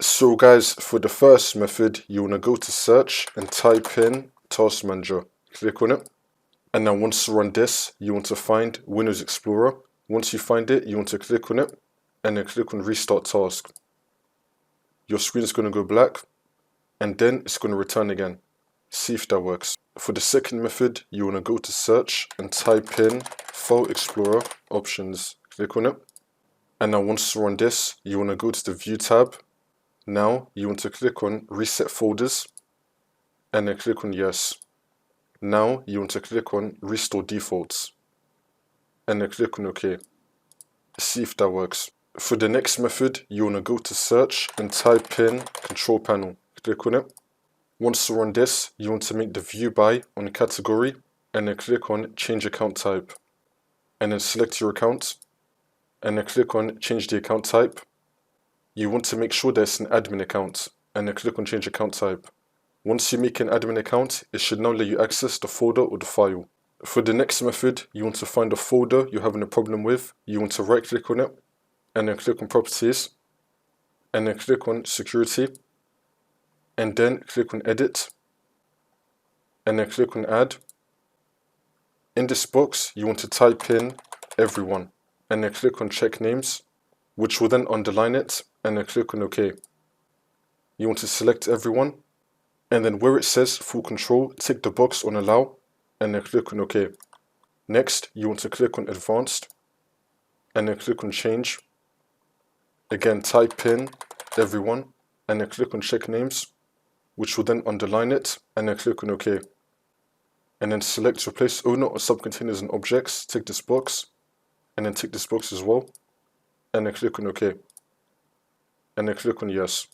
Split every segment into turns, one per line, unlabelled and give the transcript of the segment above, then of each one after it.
So guys, for the first method, you want to go to search and type in Task Manager. Click on it. And now once you run this, you want to find Windows Explorer. Once you find it, you want to click on it and then click on Restart Task. Your screen is going to go black and then it's going to return again. See if that works. For the second method, you want to go to search and type in File Explorer Options. Click on it. And now once you run this, you want to go to the View tab. Now you want to click on Reset Folders and then click on Yes. Now you want to click on Restore Defaults and then click on OK. See if that works. For the next method, you want to go to search and type in Control Panel. Click on it. Once you run this, you want to make the View By on category and then click on Change Account Type. And then select your account and then click on Change the Account Type. You want to make sure there's an admin account and then click on Change Account Type. Once you make an admin account, it should now let you access the folder or the file. For the next method, you want to find a folder you're having a problem with. You want to right click on it and then click on Properties and then click on Security and then click on Edit and then click on Add. In this box, you want to type in Everyone and then click on Check Names, which will then underline it and then click on OK. You want to select Everyone and then where it says Full Control, tick the box on Allow and then click on OK. Next, you want to click on Advanced and then click on Change. Again, type in Everyone and then click on Check Names, which will then underline it and then click on OK. And then select Replace Owner or Subcontainers and Objects, tick this box and then tick this box as well and then click on OK. And then click on Yes.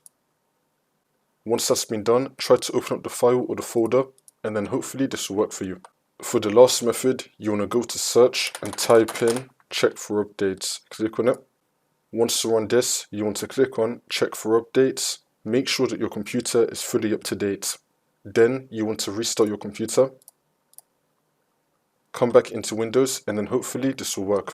Once that's been done, try to open up the file or the folder and then hopefully this will work for you. For the last method, you want to go to search and type in Check for Updates. Click on it. Once you run this, you want to click on Check for Updates. Make sure that your computer is fully up to date. Then you want to restart your computer. Come back into Windows and then hopefully this will work.